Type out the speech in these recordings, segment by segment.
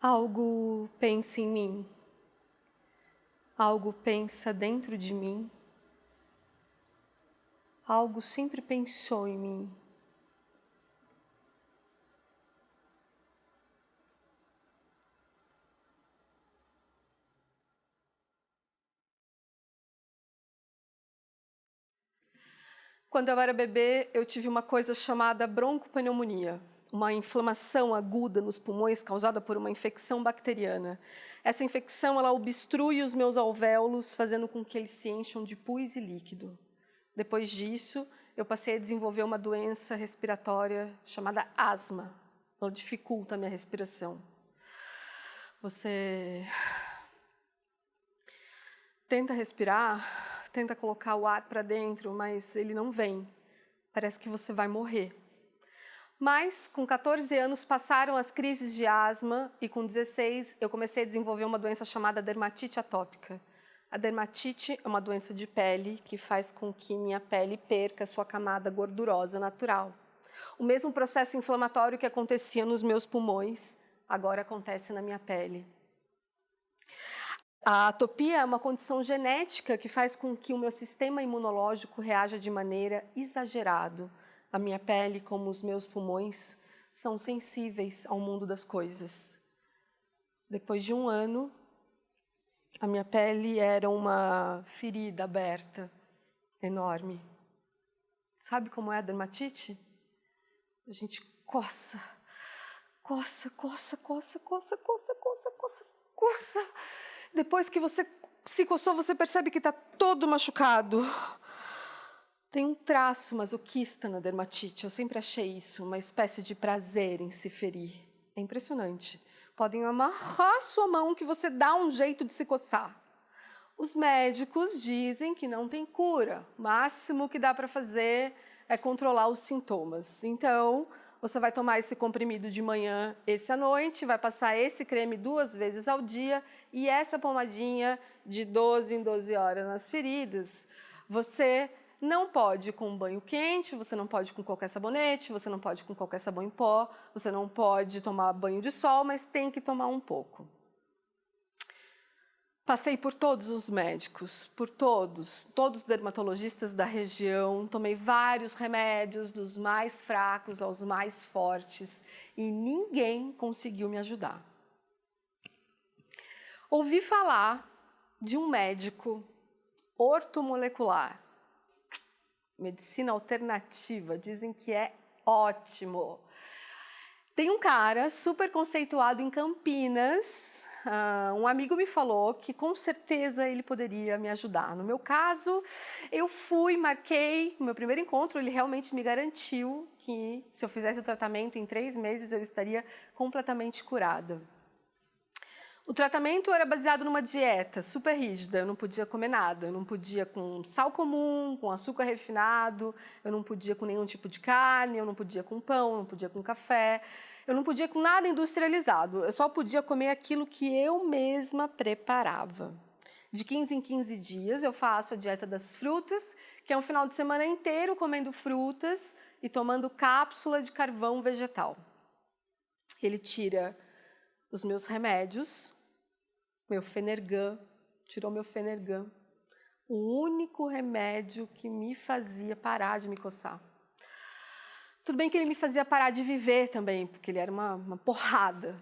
Algo pensa em mim. Algo pensa dentro de mim. Algo sempre pensou em mim. Quando eu era bebê, eu tive uma coisa chamada broncopneumonia, uma inflamação aguda nos pulmões causada por uma infecção bacteriana. Essa infecção, ela obstrui os meus alvéolos, fazendo com que eles se encham de pus e líquido. Depois disso, eu passei a desenvolver uma doença respiratória chamada asma. Ela dificulta a minha respiração. Você tenta respirar, tenta colocar o ar para dentro, mas ele não vem. Parece que você vai morrer. Mas, com 14 anos, passaram as crises de asma e, com 16, eu comecei a desenvolver uma doença chamada dermatite atópica. A dermatite é uma doença de pele que faz com que minha pele perca sua camada gordurosa natural. O mesmo processo inflamatório que acontecia nos meus pulmões, agora acontece na minha pele. A atopia é uma condição genética que faz com que o meu sistema imunológico reaja de maneira exagerada. A minha pele, como os meus pulmões, são sensíveis ao mundo das coisas. Depois de um ano, a minha pele era uma ferida aberta, enorme. Sabe como é a dermatite? A gente coça, coça, coça, coça, coça, coça, coça, coça, coça. Depois que você se coçou, você percebe que está todo machucado. Tem um traço masoquista na dermatite. Eu sempre achei isso, uma espécie de prazer em se ferir. É impressionante. Podem amarrar sua mão que você dá um jeito de se coçar. Os médicos dizem que não tem cura. O máximo que dá para fazer é controlar os sintomas. Então, você vai tomar esse comprimido de manhã, esse à noite, vai passar esse creme 2 vezes ao dia e essa pomadinha de 12 em 12 horas nas feridas. Você não pode ir com um banho quente, você não pode ir com qualquer sabonete, você não pode ir com qualquer sabão em pó, você não pode tomar banho de sol, mas tem que tomar um pouco. Passei por todos os médicos, por todos os dermatologistas da região, tomei vários remédios, dos mais fracos aos mais fortes, e ninguém conseguiu me ajudar. Ouvi falar de um médico ortomolecular, medicina alternativa, dizem que é ótimo. Tem um cara super conceituado em Campinas. Um amigo me falou que com certeza ele poderia me ajudar. No meu caso, eu fui, marquei o meu primeiro encontro, ele realmente me garantiu que se eu fizesse o tratamento em 3 meses eu estaria completamente curada. O tratamento era baseado numa dieta super rígida, eu não podia comer nada, eu não podia com sal comum, com açúcar refinado, eu não podia com nenhum tipo de carne, eu não podia com pão, eu não podia com café, eu não podia com nada industrializado, eu só podia comer aquilo que eu mesma preparava. De 15 em 15 dias eu faço a dieta das frutas, que é um final de semana inteiro comendo frutas e tomando cápsula de carvão vegetal. Ele tira os meus remédios, meu Fenergan, tirou meu Fenergan, o único remédio que me fazia parar de me coçar. Tudo bem que ele me fazia parar de viver também, porque ele era uma porrada.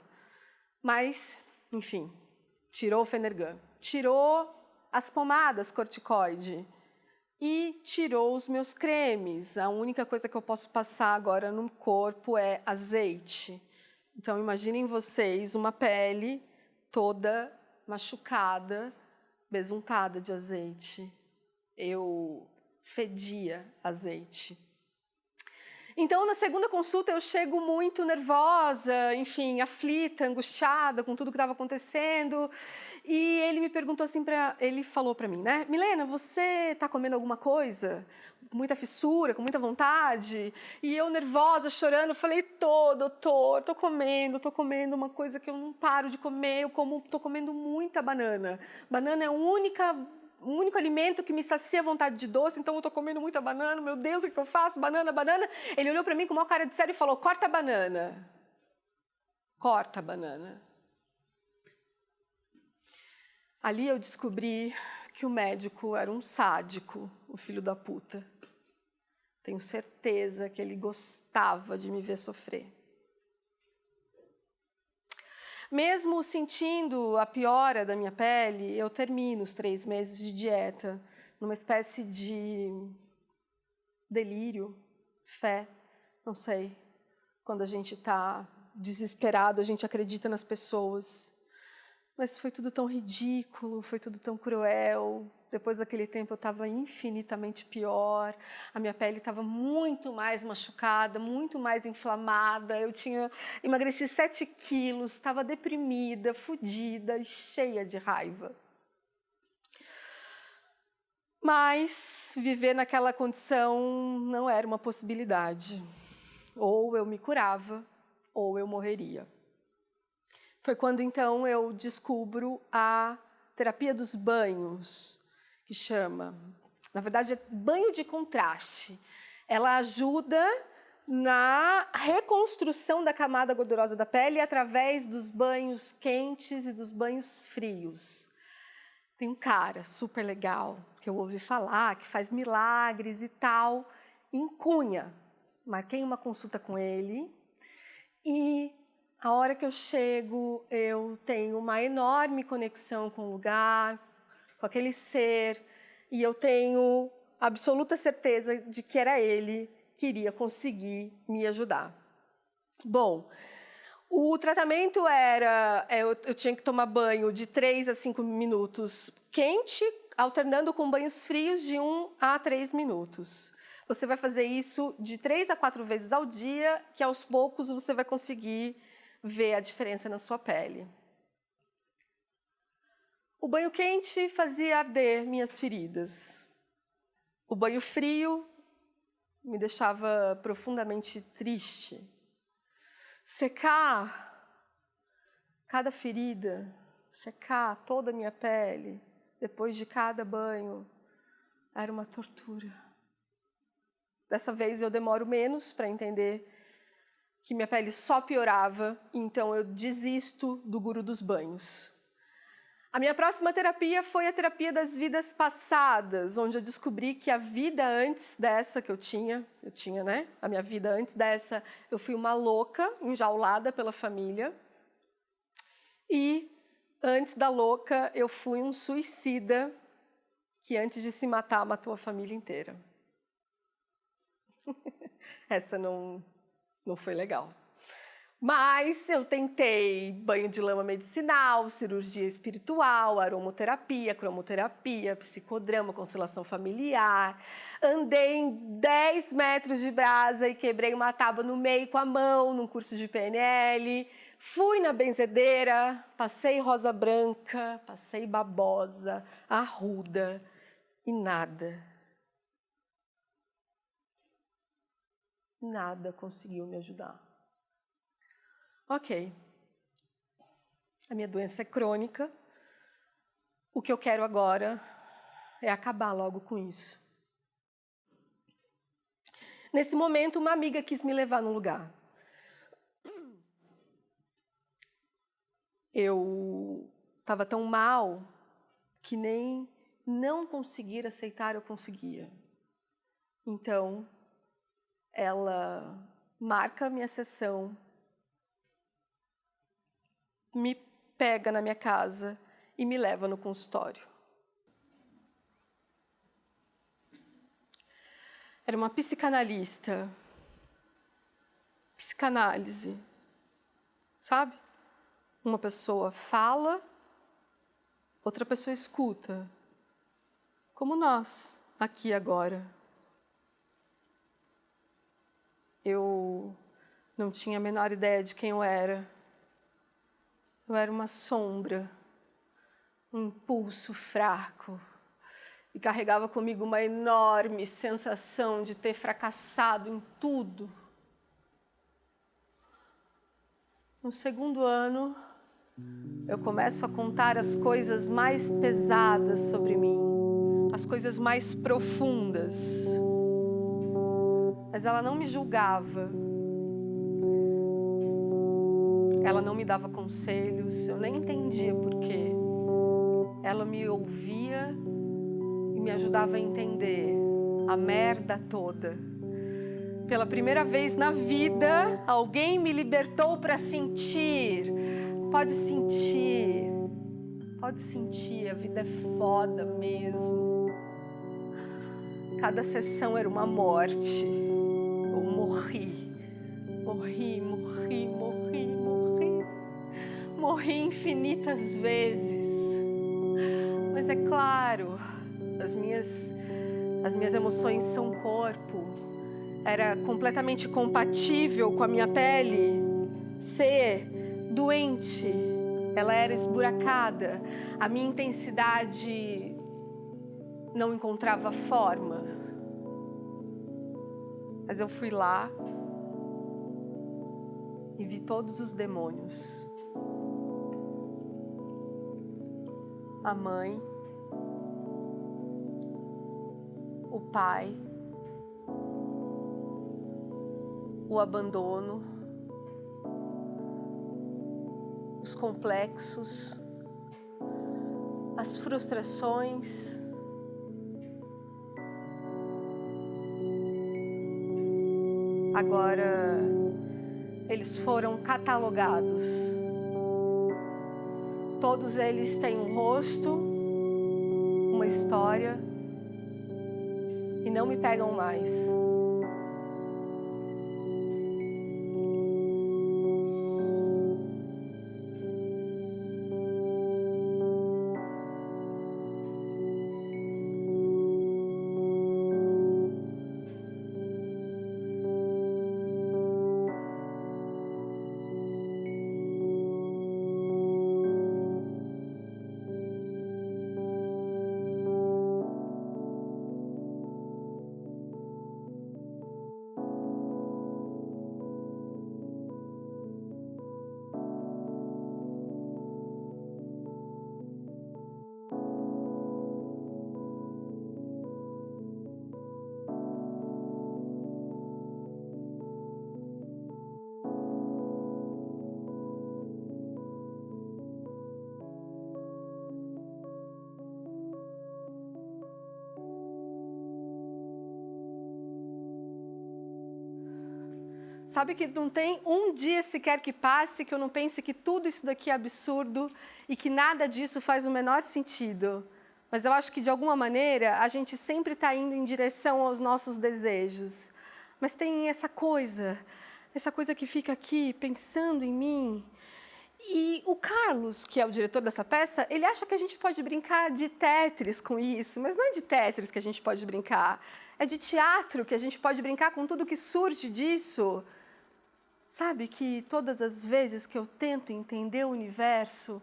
Mas, enfim, tirou o Fenergan, tirou as pomadas corticoide e tirou os meus cremes. A única coisa que eu posso passar agora no corpo é azeite. Então, imaginem vocês uma pele toda machucada, besuntada de azeite. Eu fedia azeite. Então, na segunda consulta, eu chego muito nervosa, enfim, aflita, angustiada com tudo que estava acontecendo. E ele me perguntou assim, ele falou para mim, né? Milena, você está comendo alguma coisa? Com muita fissura, com muita vontade? E eu nervosa, chorando, falei, doutor, tô comendo uma coisa que eu não paro de comer, tô comendo muita banana. Banana é a o único alimento que me sacia a vontade de doce, então eu estou comendo muita banana, meu Deus, o que eu faço? Banana, banana. Ele olhou para mim com uma cara de sério e falou, corta a banana. Corta a banana. Ali eu descobri que o médico era um sádico, o filho da puta. Tenho certeza que ele gostava de me ver sofrer. Mesmo sentindo a piora da minha pele, eu termino os 3 meses de dieta numa espécie de delírio, fé, não sei. Quando a gente está desesperado, a gente acredita nas pessoas. Mas foi tudo tão ridículo, foi tudo tão cruel. Depois daquele tempo eu estava infinitamente pior, a minha pele estava muito mais machucada, muito mais inflamada, eu emagreci 7 quilos, estava deprimida, fodida e cheia de raiva. Mas viver naquela condição não era uma possibilidade. Ou eu me curava, ou eu morreria. Foi quando, então, eu descubro a terapia dos banhos, que chama, na verdade, é banho de contraste. Ela ajuda na reconstrução da camada gordurosa da pele através dos banhos quentes e dos banhos frios. Tem um cara super legal, que eu ouvi falar, que faz milagres e tal, em Cunha. Marquei uma consulta com ele e a hora que eu chego, eu tenho uma enorme conexão com o lugar, com aquele ser, e eu tenho absoluta certeza de que era ele que iria conseguir me ajudar. Bom, o tratamento era, eu tinha que tomar banho de 3 a 5 minutos quente, alternando com banhos frios de 1 a 3 minutos. Você vai fazer isso de 3 a 4 vezes ao dia, que aos poucos você vai conseguir ver a diferença na sua pele. O banho quente fazia arder minhas feridas. O banho frio me deixava profundamente triste. Secar cada ferida, secar toda a minha pele, depois de cada banho, era uma tortura. Dessa vez eu demoro menos para entender que minha pele só piorava, então eu desisto do guru dos banhos. A minha próxima terapia foi a terapia das vidas passadas, onde eu descobri que a vida antes dessa que eu tinha, né? A minha vida antes dessa, eu fui uma louca, enjaulada pela família. E antes da louca, eu fui um suicida que antes de se matar, matou a família inteira. Essa não foi legal. Mas eu tentei banho de lama medicinal, cirurgia espiritual, aromoterapia, cromoterapia, psicodrama, constelação familiar. Andei em 10 metros de brasa e quebrei uma tábua no meio com a mão, num curso de PNL. Fui na benzedeira, passei rosa branca, passei babosa, arruda e nada. Nada conseguiu me ajudar. Ok, a minha doença é crônica, o que eu quero agora é acabar logo com isso. Nesse momento, uma amiga quis me levar num lugar. Eu estava tão mal que nem não conseguir aceitar eu conseguia. Então, ela marca a minha sessão, me pega na minha casa e me leva no consultório. Era uma psicanalista, psicanálise, sabe? Uma pessoa fala, outra pessoa escuta, como nós, aqui agora. Eu não tinha a menor ideia de quem eu era. Eu era uma sombra, um impulso fraco, e carregava comigo uma enorme sensação de ter fracassado em tudo. No segundo ano, eu começo a contar as coisas mais pesadas sobre mim, as coisas mais profundas. Mas ela não me julgava. Ela não me dava conselhos, eu nem entendia por quê. ela me ouvia e me ajudava a entender a merda toda. Pela primeira vez na vida, alguém me libertou para sentir. Pode sentir, a vida é foda mesmo. Cada sessão era uma morte. Eu morri infinitas vezes. Mas é claro, as minhas emoções são corpo. Era completamente compatível com a minha pele ser doente. Ela era esburacada. A minha intensidade não encontrava forma. Mas eu fui lá e vi todos os demônios. A mãe, o pai, o abandono, os complexos, as frustrações, agora eles foram catalogados. Todos eles têm um rosto, uma história e não me pegam mais. Sabe que não tem um dia sequer que passe que eu não pense que tudo isso daqui é absurdo e que nada disso faz o menor sentido. Mas eu acho que, de alguma maneira, a gente sempre está indo em direção aos nossos desejos. Mas tem essa coisa que fica aqui pensando em mim. E o Carlos, que é o diretor dessa peça, ele acha que a gente pode brincar de Tetris com isso, mas não é de Tetris que a gente pode brincar. É de teatro que a gente pode brincar com tudo que surge disso. Sabe que todas as vezes que eu tento entender o universo,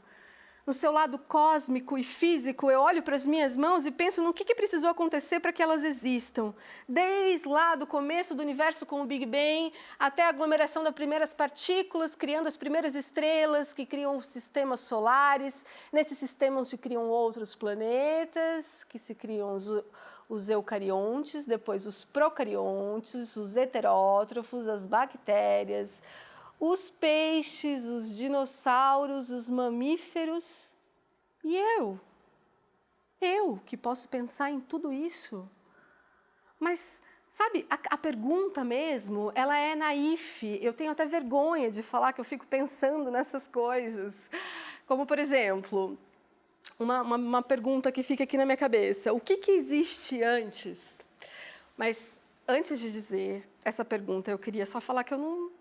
no seu lado cósmico e físico, eu olho para as minhas mãos e penso no que precisou acontecer para que elas existam. Desde lá do começo do universo com o Big Bang, até a aglomeração das primeiras partículas, criando as primeiras estrelas que criam os sistemas solares. Nesses sistemas se criam outros planetas, que se criam os eucariontes, depois os procariontes, os heterótrofos, as bactérias, os peixes, os dinossauros, os mamíferos. E eu que posso pensar em tudo isso. Mas, sabe, a pergunta mesmo, ela é naif. Eu tenho até vergonha de falar que eu fico pensando nessas coisas. Como, por exemplo, uma pergunta que fica aqui na minha cabeça. O que existe antes? Mas, antes de dizer essa pergunta, eu queria só falar que eu não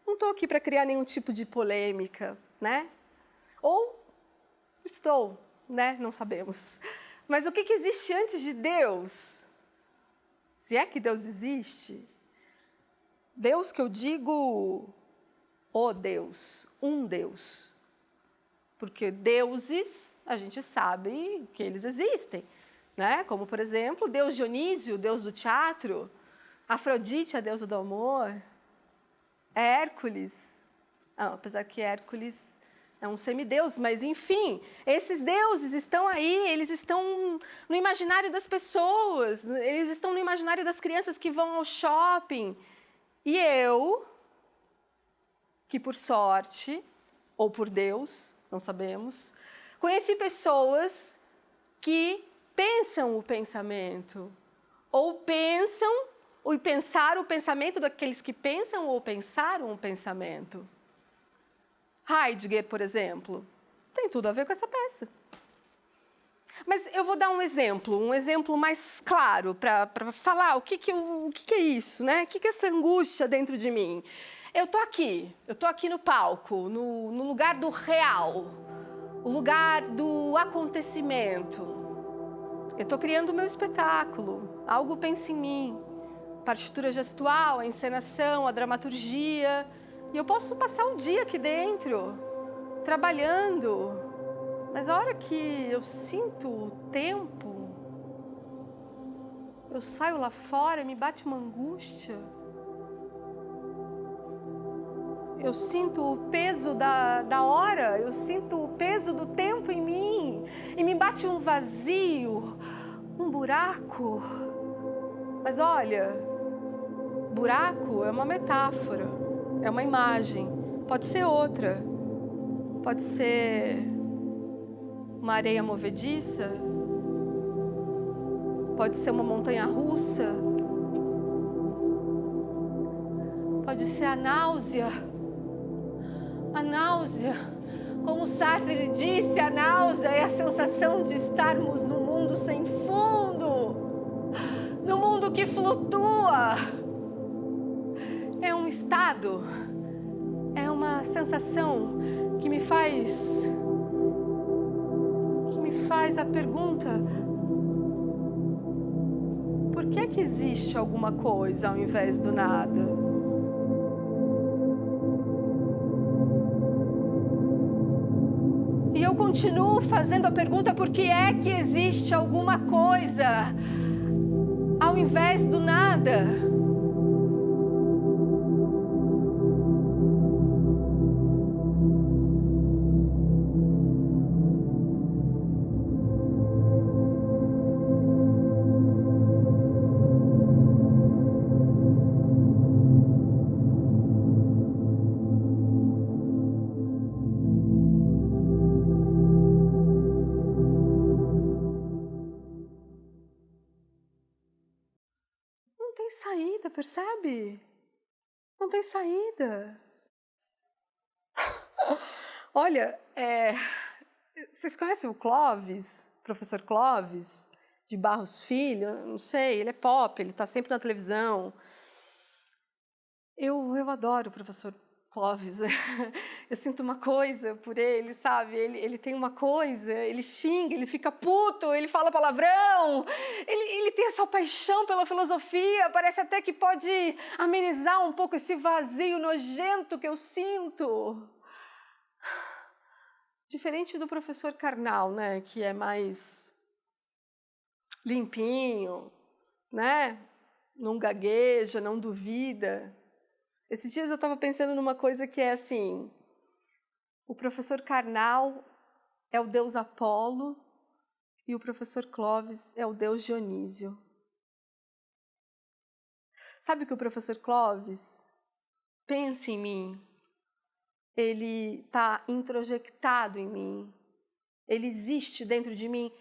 estou aqui para criar nenhum tipo de polêmica, né? Ou estou, né? Não sabemos. Mas o que existe antes de Deus? Se é que Deus existe? Deus que eu digo, o Deus, um Deus. Porque deuses, a gente sabe que eles existem, né? Como, por exemplo, Deus Dionísio, Deus do teatro, Afrodite, a deusa do amor, Hércules, apesar que Hércules é um semideus, mas, enfim, esses deuses estão aí, eles estão no imaginário das pessoas, eles estão no imaginário das crianças que vão ao shopping. E eu, que por sorte, ou por Deus, não sabemos, conheci pessoas que pensam o pensamento, ou pensar o pensamento daqueles que pensam ou pensaram o pensamento. Heidegger, por exemplo, tem tudo a ver com essa peça. Mas eu vou dar um exemplo mais claro para falar o que é isso, né? O que é essa angústia dentro de mim? Eu tô aqui no palco, no lugar do real, o lugar do acontecimento. Eu estou criando o meu espetáculo, algo pensa em mim, partitura gestual, a encenação, a dramaturgia, e eu posso passar um dia aqui dentro, trabalhando, mas a hora que eu sinto o tempo, eu saio lá fora, me bate uma angústia. Eu sinto o peso da hora, eu sinto o peso do tempo em mim. E me bate um vazio, um buraco. Mas olha, buraco é uma metáfora, é uma imagem. Pode ser outra. Pode ser uma areia movediça. Pode ser uma montanha russa. Pode ser a náusea. A náusea, como Sartre disse, a náusea é a sensação de estarmos num mundo sem fundo, num mundo que flutua. É um estado, é uma sensação que me faz a pergunta: por que existe alguma coisa ao invés do nada? E eu continuo fazendo a pergunta: por que é que existe alguma coisa ao invés do nada? Não tem saída, percebe? Não tem saída. Olha, vocês conhecem o Clóvis, professor Clóvis, de Barros Filho? Não sei, ele é pop, ele está sempre na televisão. Eu adoro o professor Clóvis. Eu sinto uma coisa por ele, sabe? Ele tem uma coisa, ele xinga, ele fica puto, ele fala palavrão. Ele tem essa paixão pela filosofia, parece até que pode amenizar um pouco esse vazio nojento que eu sinto. Diferente do professor Karnal, né? Que é mais limpinho, né? Não gagueja, não duvida. Esses dias eu estava pensando numa coisa que é assim: o professor Karnal é o deus Apolo e o professor Clóvis é o deus Dionísio. Sabe o que o professor Clóvis pensa em mim? Ele está introjectado em mim. Ele existe dentro de mim.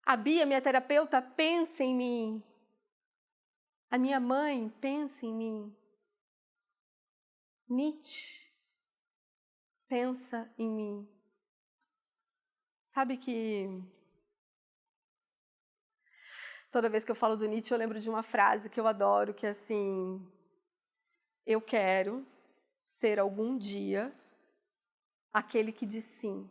A Bia, minha terapeuta, pensa em mim. A minha mãe pensa em mim. Nietzsche pensa em mim. Sabe que toda vez que eu falo do Nietzsche, eu lembro de uma frase que eu adoro, que é assim: eu quero ser algum dia aquele que diz sim.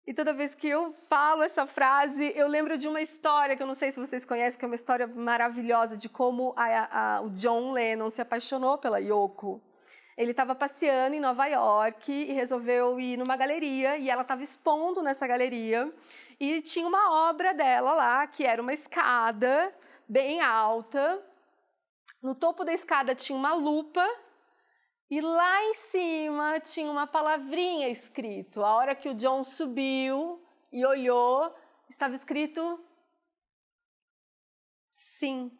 E toda vez que eu falo essa frase, eu lembro de uma história que eu não sei se vocês conhecem, que é uma história maravilhosa de como o John Lennon se apaixonou pela Yoko. Ele estava passeando em Nova York e resolveu ir numa galeria, e ela estava expondo nessa galeria, e tinha uma obra dela lá, que era uma escada bem alta. No topo da escada tinha uma lupa, e lá em cima tinha uma palavrinha escrito. A hora que o John subiu e olhou, estava escrito sim.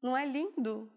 Não é lindo?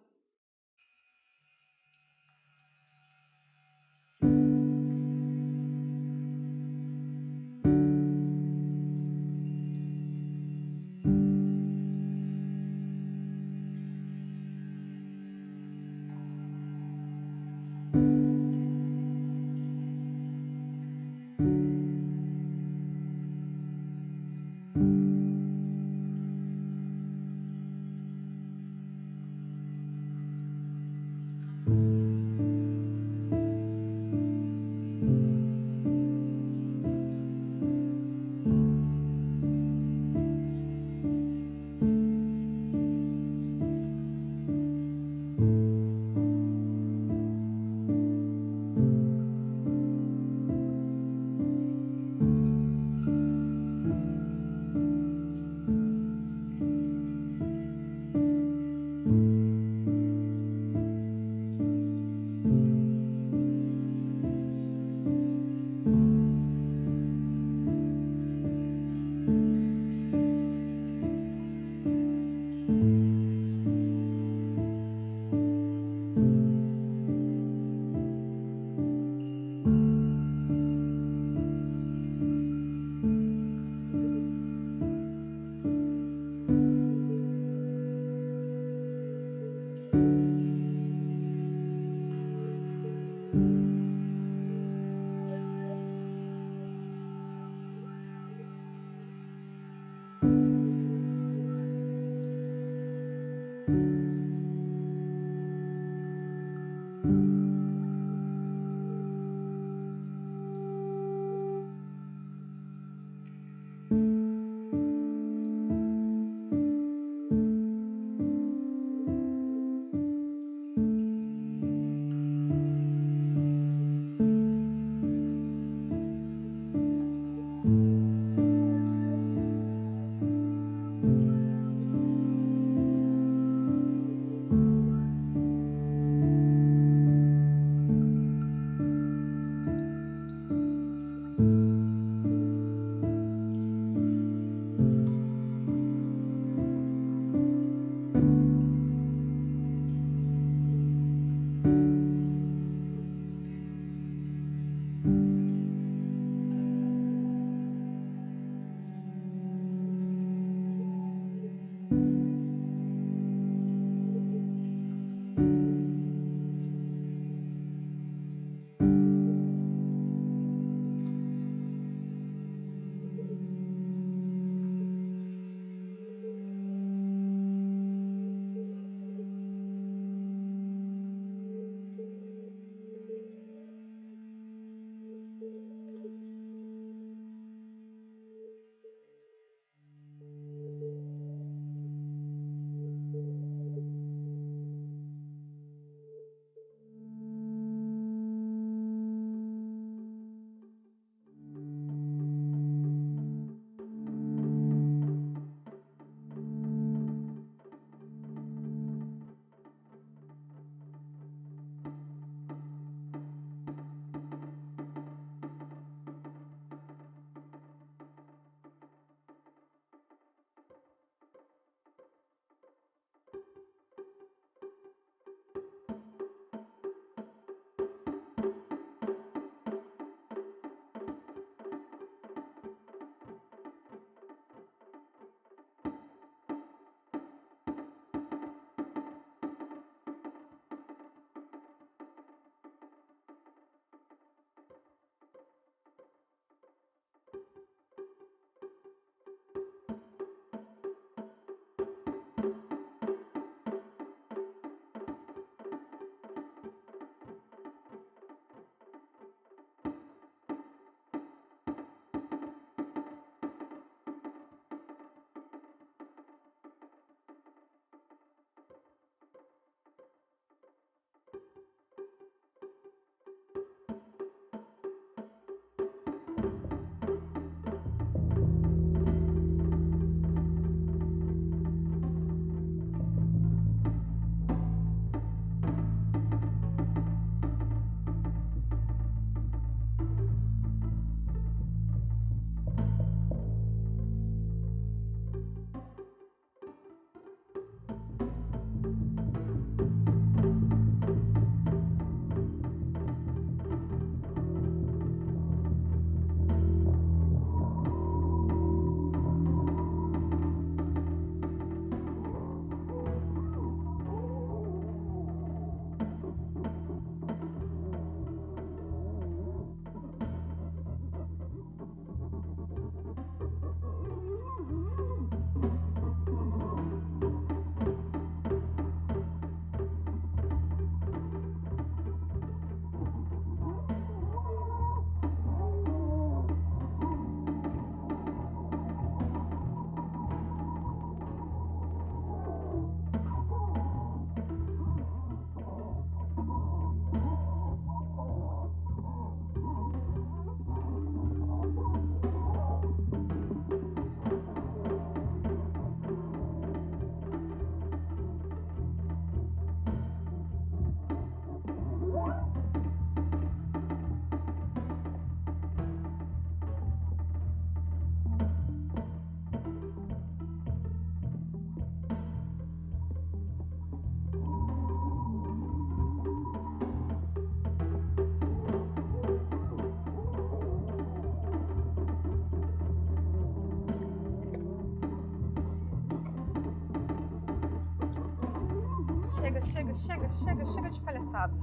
Chega de palhaçada.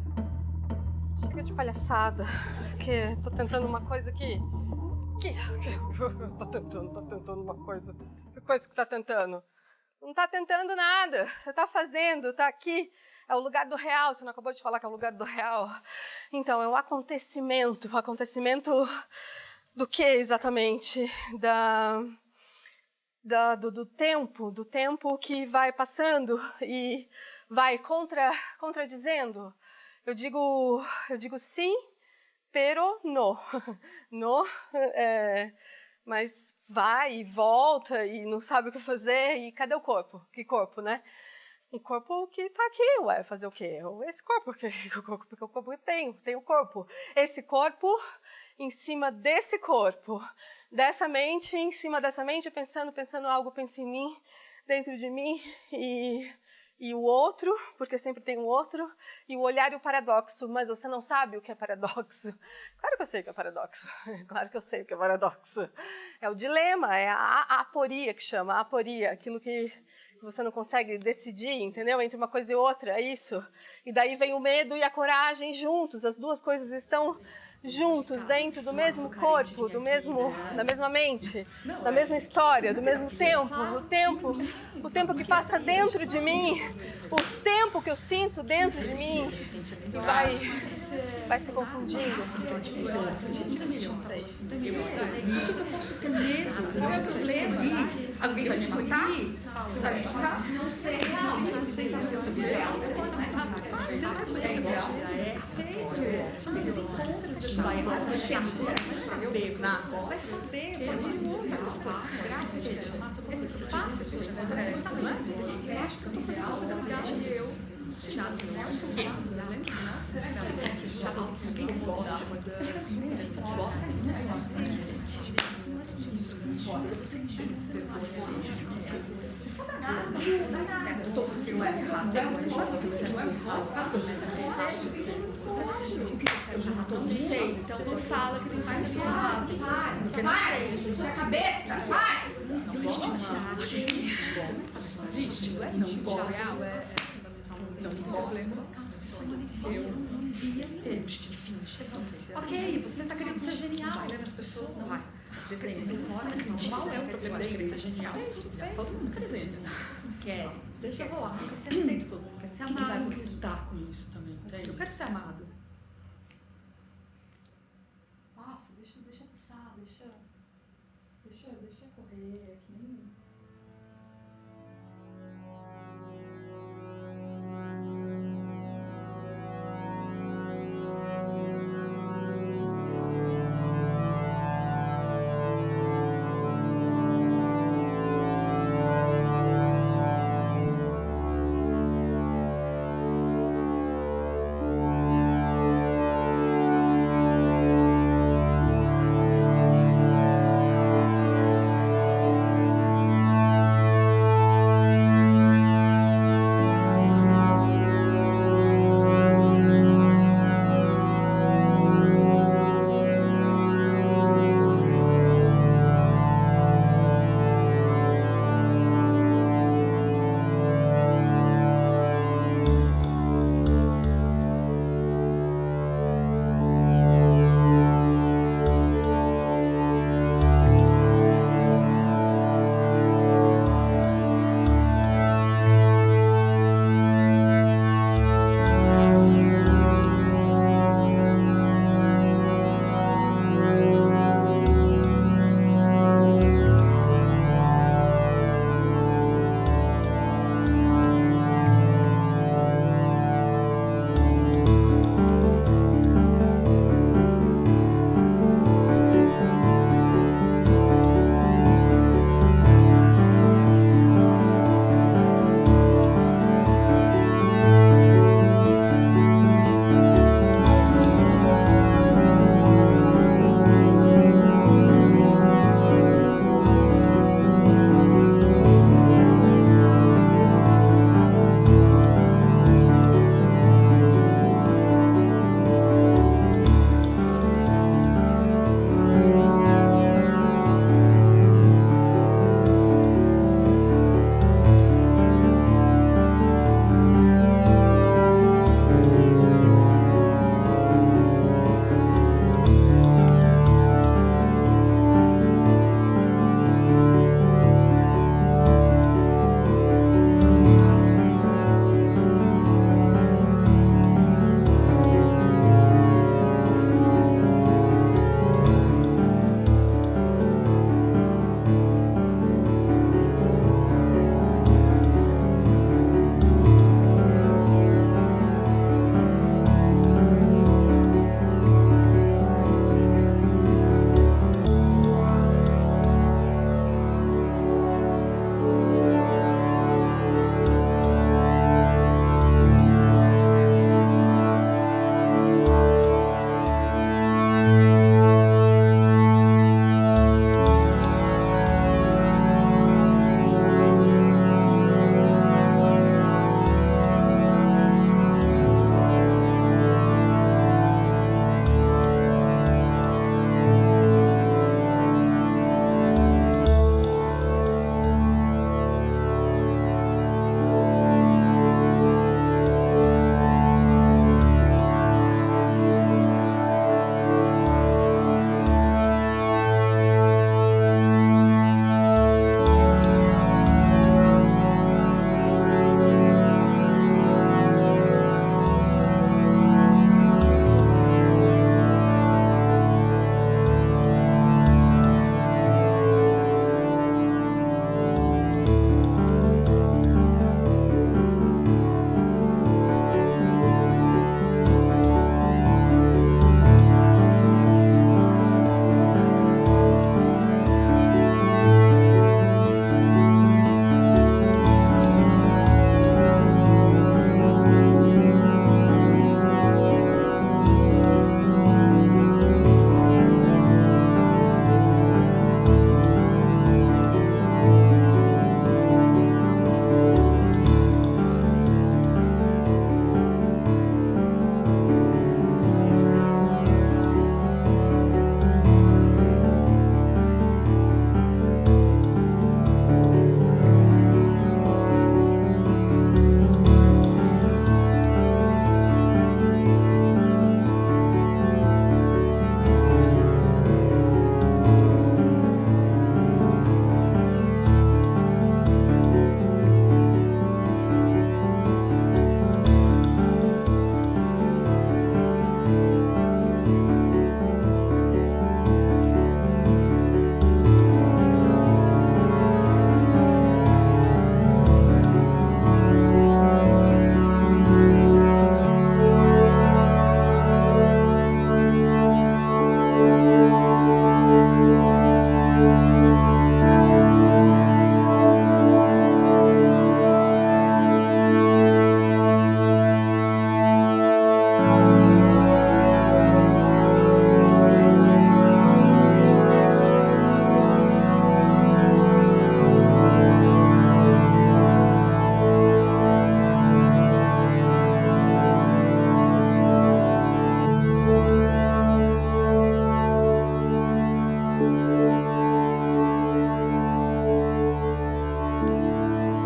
Chega de palhaçada, porque tô tentando uma coisa que tô tentando uma coisa. Que coisa que tá tentando? Não tá tentando nada. Você tá fazendo, tá aqui. É o lugar do real. Você não acabou de falar que é o lugar do real? Então, é um acontecimento. O acontecimento do que exatamente? Do tempo que vai passando e vai contradizendo. Eu digo sim, pero no. No, mas vai e volta e não sabe o que fazer. E cadê o corpo? Que corpo, né? Um corpo que tá aqui, ué, fazer o quê? Esse corpo, porque o corpo tem o corpo. Esse corpo em cima desse corpo, dessa mente, em cima dessa mente, pensando algo, pensa em mim, dentro de mim, e o outro, porque sempre tem um outro, e o olhar e o paradoxo, mas você não sabe o que é paradoxo. Claro que eu sei o que é paradoxo, claro que eu sei o que é paradoxo. É o dilema, é a aporia que chama, a aporia, aquilo que você não consegue decidir, entendeu? Entre uma coisa e outra, é isso. E daí vem o medo e a coragem juntos, as duas coisas estão juntos, dentro do mesmo corpo, da mesma mente, da mesma história, do mesmo tempo, o tempo que passa dentro de mim, o tempo que eu sinto dentro de mim, e vai se confundindo. Não sei. Eu posso ter medo, qual é o problema? Alguém vai me matar? Vai me matar? Não sei. Vai saber, pode ir outra. É fácil você encontrar essa, não é? Eu acho que eu tô fazendo isso legal e eu não sei, então não fala que não vai ser errado. Vai, isso é cabeça, vai! Não pode. Eu não via ter. Ok, você está querendo ser genial. As pessoas não vai. Qual é o problema de querer ser genial? Todo mundo quer ser genial. Quer. Deixa eu rolar. Quer ser aceito, todo mundo quer ser amado. Quem vai lutar com isso também? Eu quero ser amado. Nossa, deixa passar, deixa correr, que nem...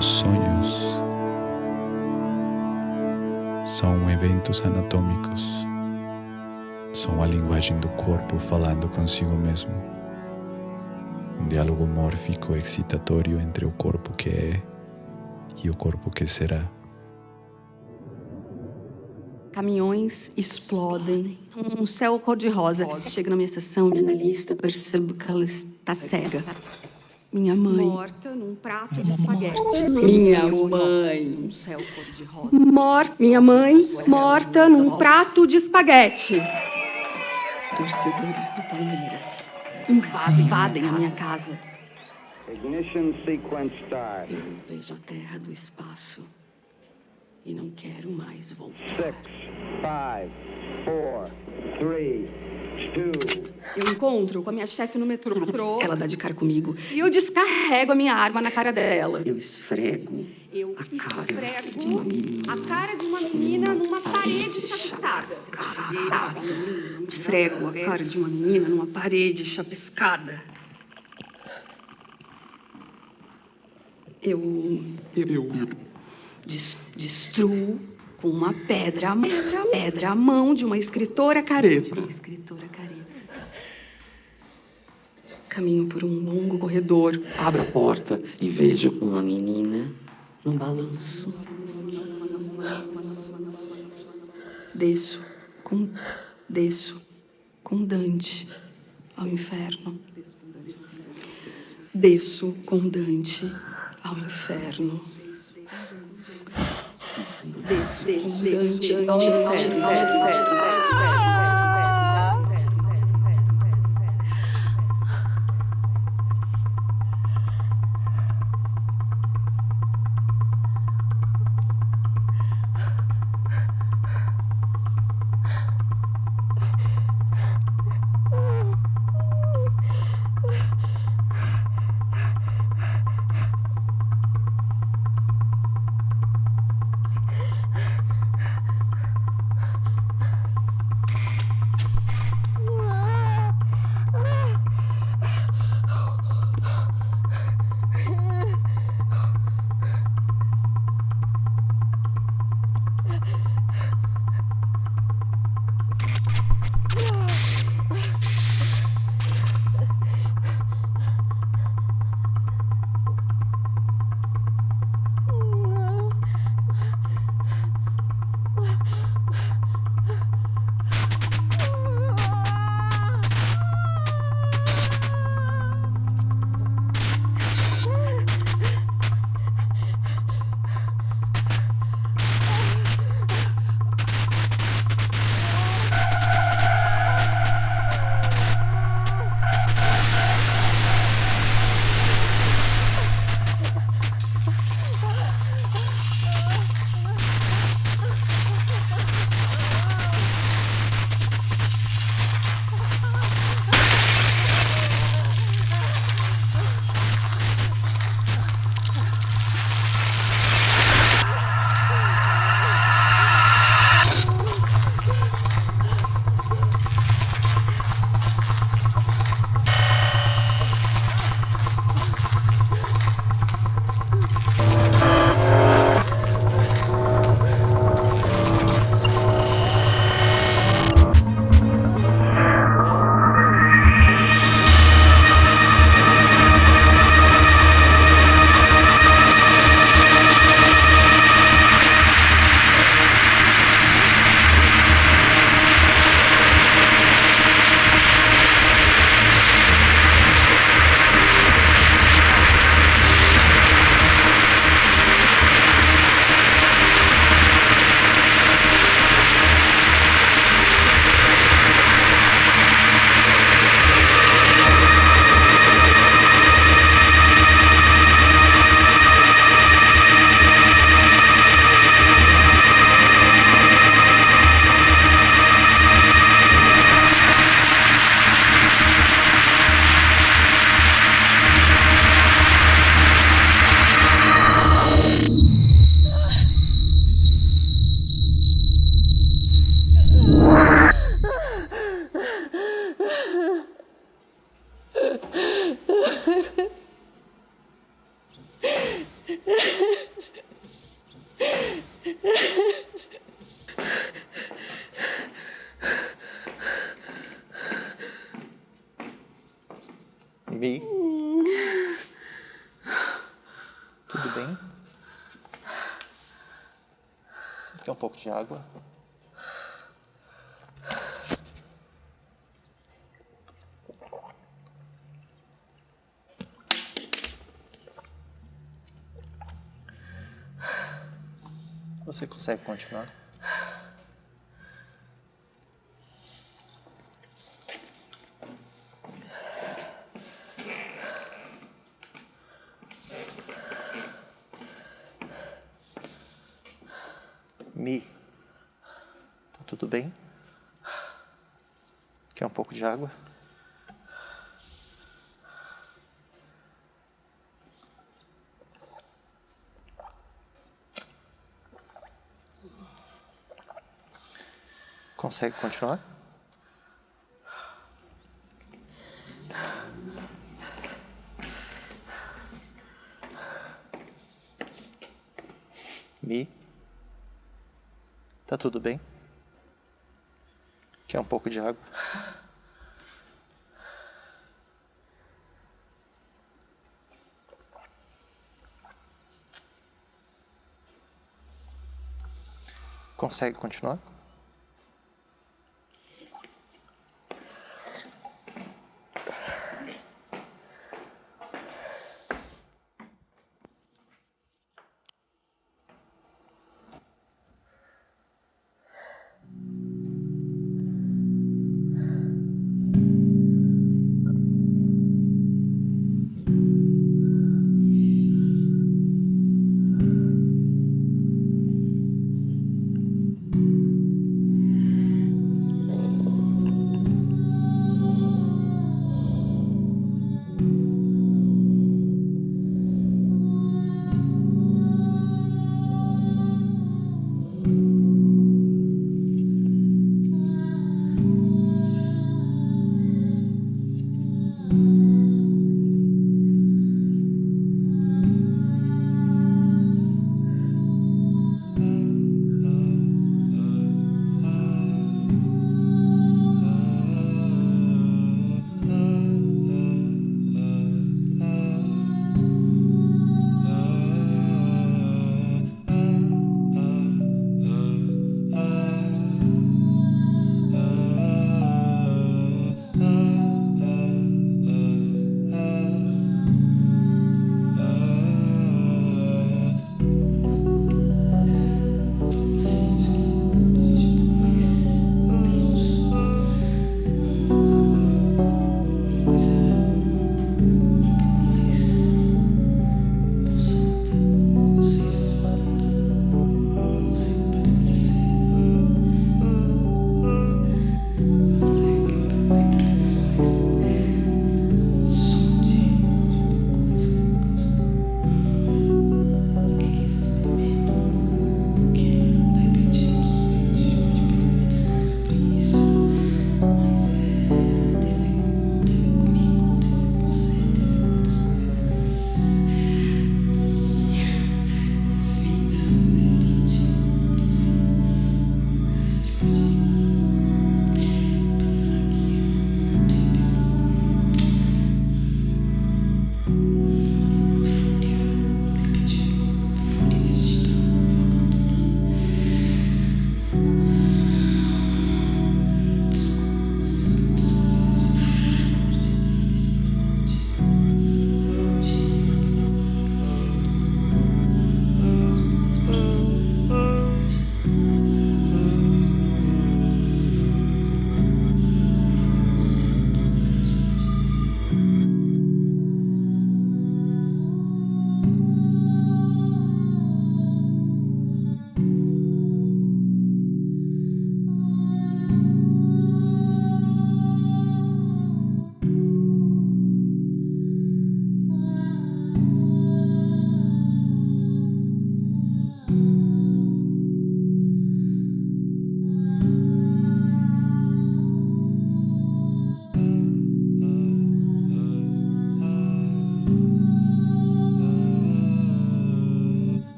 Os sonhos são eventos anatômicos, são a linguagem do corpo falando consigo mesmo. Um diálogo mórfico excitatório entre o corpo que é e o corpo que será. Caminhões explodem. Um céu cor-de-rosa. Chego na minha estação, minha analista, percebo que ela está cega. Minha mãe. Morta num prato de espaguete. Minha mãe. Um céu cor-de-rosa. Minha mãe morta num prato de espaguete. Torcedores do Palmeiras invadem a minha casa. Ignition sequence start. Eu vejo a terra do espaço e não quero mais voltar. 6, 5, 4, 3, 2. Eu encontro com a minha chefe no metrô. Ela dá de cara comigo e eu descarrego a minha arma na cara dela. Eu esfrego a cara de uma menina numa parede chapiscada. Esfrego a cara de uma menina numa parede chapiscada. Eu destruo com uma pedra a mão de uma escritora careta. Caminho por um longo corredor. Abro a porta e vejo uma menina num balanço. Desço com Dante ao inferno. Desço com Dante ao inferno. Desço com Dante ao inferno. Mi? Tudo bem? Você quer um pouco de água? Você consegue continuar? Mi, tá tudo bem? Quer um pouco de água? Consegue continuar? Mi, tá tudo bem? Quer um pouco de água? Consegue continuar?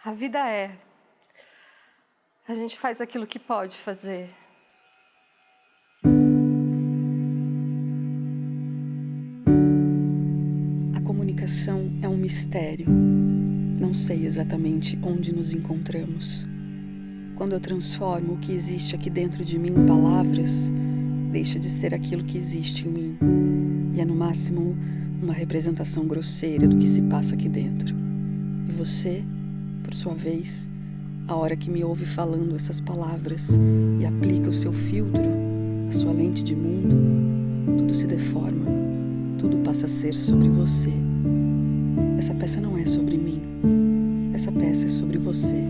A vida é. A gente faz aquilo que pode fazer. A comunicação é um mistério. Não sei exatamente onde nos encontramos. Quando eu transformo o que existe aqui dentro de mim em palavras, deixa de ser aquilo que existe em mim. E é no máximo uma representação grosseira do que se passa aqui dentro. E você, por sua vez, a hora que me ouve falando essas palavras e aplica o seu filtro, a sua lente de mundo, tudo se deforma, tudo passa a ser sobre você. Essa peça não é sobre mim, essa peça é sobre você.